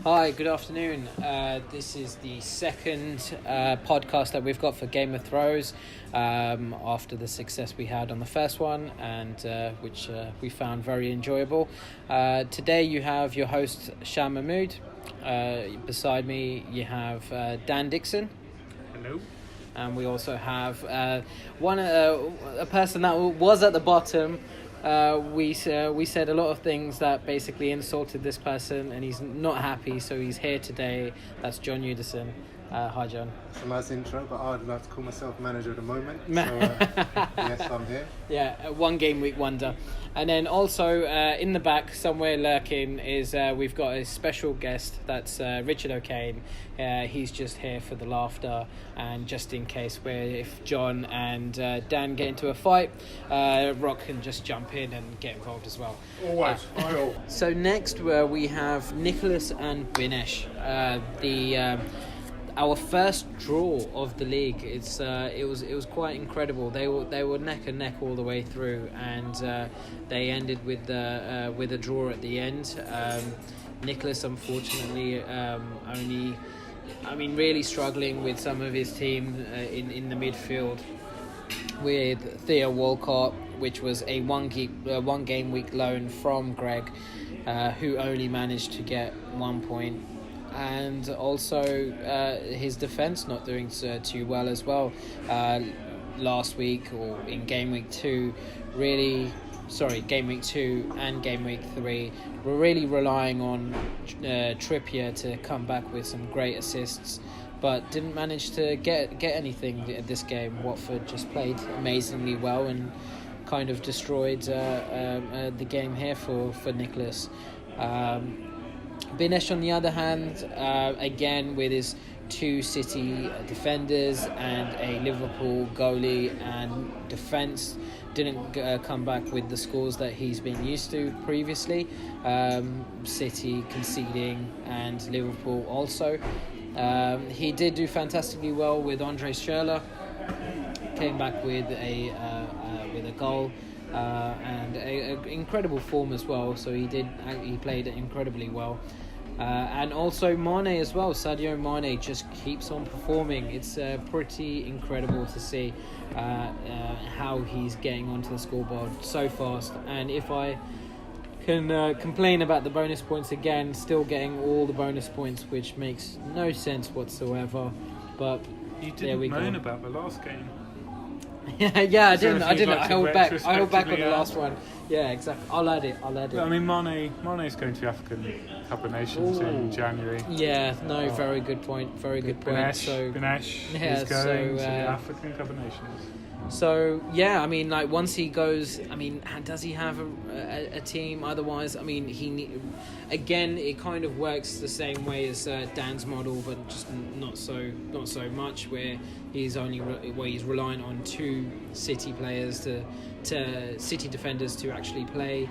Hi, good afternoon. This is the second podcast that we've got for Game of Thrones after the success we had on the first one, and which we found very enjoyable. Today you have your host Shah Mahmood. Beside me you have Dan Dixon. Hello. And we also have a person that was at the bottom. We said a lot of things that basically insulted this person, and he's not happy, so he's here today. That's John Udison. Hi, John. It's a nice intro, but I'd like to call myself manager of the moment. So, yes, I'm here. Yeah, one game week wonder. And then also in the back, somewhere lurking, is we've got a special guest. That's Richard O'Kane. He's just here for the laughter, and just in case if John and Dan get into a fight, Rock can just jump in and get involved as well. Always. So next we have Nicholas and Binesh. Our first draw of the league. It was quite incredible. They were neck and neck all the way through, and they ended with a draw at the end. Nicholas, unfortunately, really struggling with some of his team in the midfield, with Theo Walcott, which was a one game week loan from Greg, who only managed to get 1 point. And also his defence not doing too well as well. Last week, or in game week 2, game week 2 and game week 3, we're really relying on Trippier to come back with some great assists, but didn't manage to get anything this game. Watford just played amazingly well and kind of destroyed the game here for Nicholas. Binesh, on the other hand, again with his 2 City defenders and a Liverpool goalie and defence, didn't come back with the scores that he's been used to previously. City conceding and Liverpool also. He did do fantastically well with Andre Schürrle. Came back with a goal. And an incredible form as well, so he played incredibly well, and also Mane as well. Sadio Mane just keeps on performing. It's pretty incredible to see how he's getting onto the scoreboard so fast. And if I can complain about the bonus points again, still getting all the bonus points, which makes no sense whatsoever. But you didn't moan about the last game. Yeah, I didn't. I held back on the last one. Yeah, exactly. I'll add it. I mean, Mane's going to the African Cup of Nations in January. Yeah, no, very good point. Binesh is going to the African Cup of Nations. So yeah, I mean, like, once he goes, I mean, does he have a team? Otherwise, I mean, again, it kind of works the same way as Dan's model, but just not so much. Where he's relying on 2 City players to City defenders to actually play,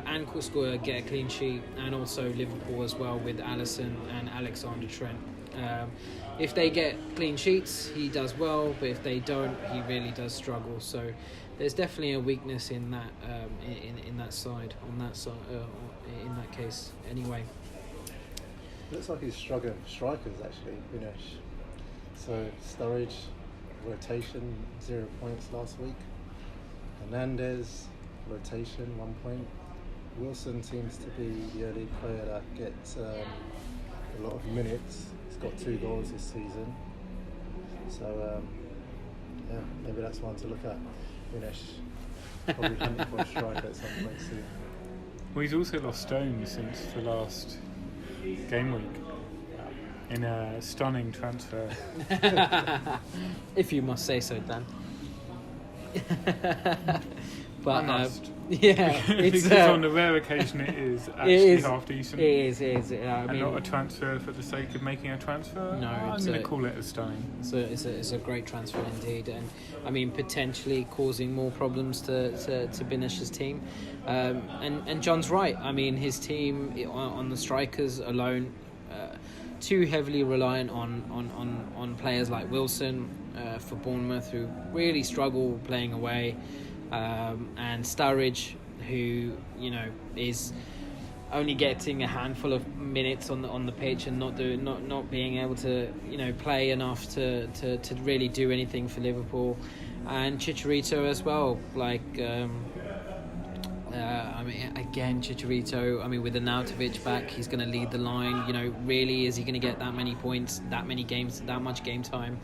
and score, get a clean sheet, and also Liverpool as well with Alisson and Alexander Trent. If they get clean sheets, he does well, but if they don't, he really does struggle. So there's definitely a weakness in that in that side, in that case. Anyway, Looks like he's struggling for strikers actually, Binesh. So Sturridge, rotation, 0 points last week. Hernandez, rotation, 1 point. Wilson seems to be the only player that gets a lot of minutes. He's got 2 goals this season. So, maybe that's one to look at. Binesh probably hunting for a striker at some point soon. Well, he's also lost stones since the last game week in a stunning transfer. If you must say so, Dan. But I must. Yeah, it's because on the rare occasion it is actually half decent. It is. And not a transfer for the sake of making a transfer. No, I'm going to call it a stunning. It's a great transfer indeed, and I mean potentially causing more problems to Binesh's team. And John's right. I mean, his team on the strikers alone, too heavily reliant on players like Wilson for Bournemouth, who really struggle playing away. And Sturridge, who is only getting a handful of minutes on the pitch and not being able to play enough to really do anything for Liverpool, and Chicharito as well. Again, Chicharito. With Arnautovic back, he's going to lead the line. Really, is he going to get that many points, that many games, that much game time?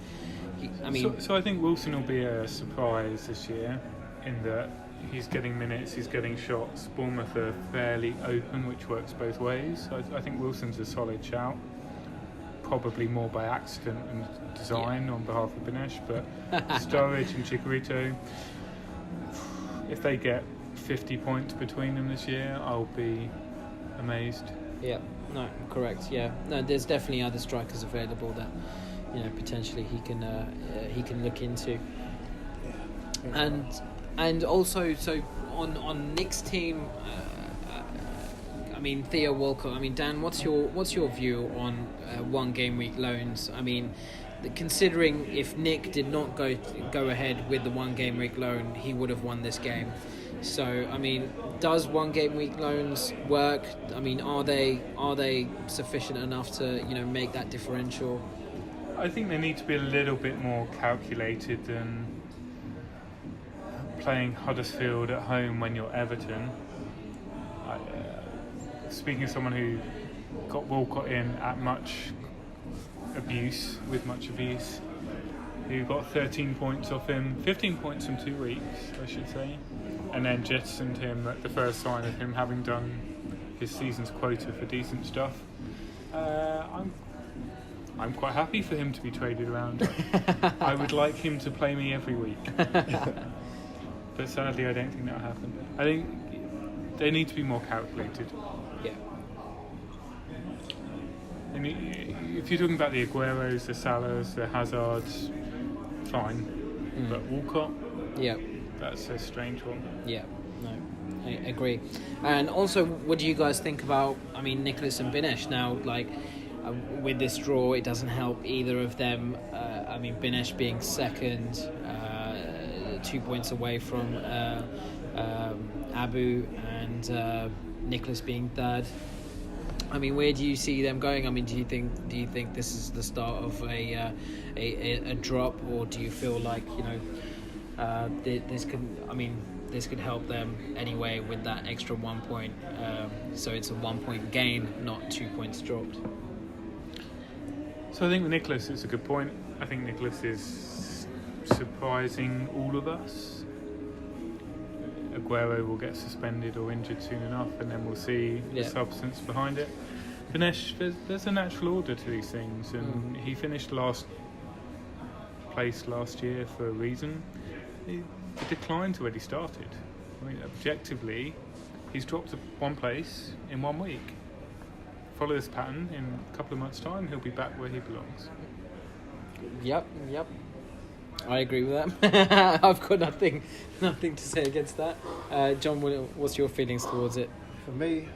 So I think Wilson will be a surprise this year in that he's getting minutes, he's getting shots. Bournemouth are fairly open, which works both ways. I think Wilson's a solid shout. Probably more by accident and design on behalf of Binesh, but Sturridge and Chicharito, if they get 50 points between them this year, I'll be amazed. Yeah, no, correct. Yeah, no, there's definitely other strikers available that potentially he can look into. And also, so on Nick's team, Theo Walcott. Dan, what's your view on 1 game week loans? Considering if Nick did not go ahead with the 1 game week loan, he would have won this game. So does 1 game week loans work? Are they sufficient enough to make that differential? I think they need to be a little bit more calculated than playing Huddersfield at home when you're Everton. Speaking of someone who got Walcott in at much abuse, who got 13 points off him, 15 points in 2 weeks, I should say, and then jettisoned him at the first sign of him having done his season's quota for decent stuff. I'm quite happy for him to be traded around. I would like him to play me every week. But sadly, I don't think that'll happen. I think they need to be more calculated. Yeah. If you're talking about the Agueros, the Salahs, the Hazards, fine. But Walcott, yeah, that's a strange one. Yeah, no, I agree. And also, what do you guys think about? Nicholas and Binesh now, with this draw, it doesn't help either of them. Binesh being second, 2 points away from Abu, and Nicholas being third. Where do you see them going? Do you think this is the start of a drop, or do you feel like this could help them anyway with that extra 1 point? So it's a 1 point gain, not 2 points dropped. So I think with Nicholas, it's a good point. I think Nicholas is surprising all of us. Aguero will get suspended or injured soon enough, and then we'll see the substance behind it. Binesh, there's a natural order to these things, and he finished last place last year for a reason. The decline's already started. Objectively, he's dropped 1 place in 1 week. Follow this pattern, in a couple of months' time, he'll be back where he belongs. Yep. I agree with that. I've got nothing to say against that. John, what's your feelings towards it? For me,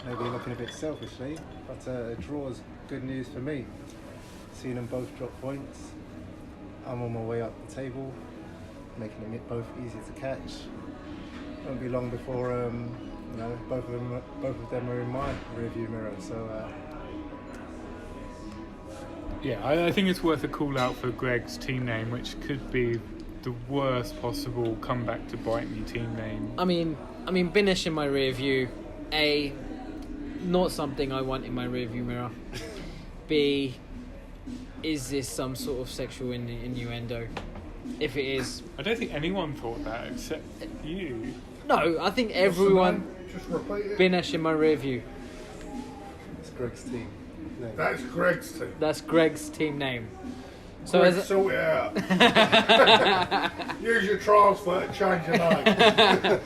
maybe looking a bit selfishly, but a draw is good news for me. Seeing them both drop points, I'm on my way up the table, making them both easy to catch. Won't be long before both of them are in my rearview mirror. So. Yeah, I think it's worth a call out for Greg's team name, which could be the worst possible comeback to bite me team name. Binesh in my rear view. A, not something I want in my rear view mirror. B, is this some sort of sexual innuendo? If it is, I don't think anyone thought that except you. No, I think everyone. Just repeat it. Binesh in my rear view. It's Greg's team. No. That's Greg's team. That's Greg's team name. So Greg, sort it out. Use your transfer to change your name.